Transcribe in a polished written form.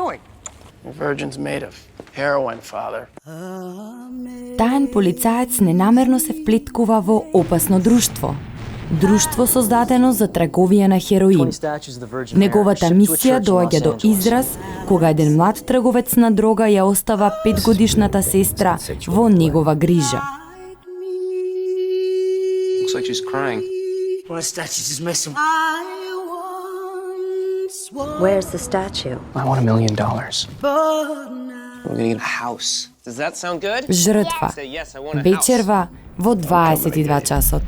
doing? The virgin's made of heroin, father. Таен полицаец ненамерно се вплеткува во опасно друштво. Друштво создадено за трговија на хероин. Неговата мисија доаѓа до израз кога еден млад трговец на дрога ја остава 5-годишната сестра во негова грижа. Looks like she's crying. Well, the statue's just missing. Where's the statue? I want $1 million. We're gonna get a house. Does that sound good? Жртва. Say yes, I want a house. Вечерва во 22 часот.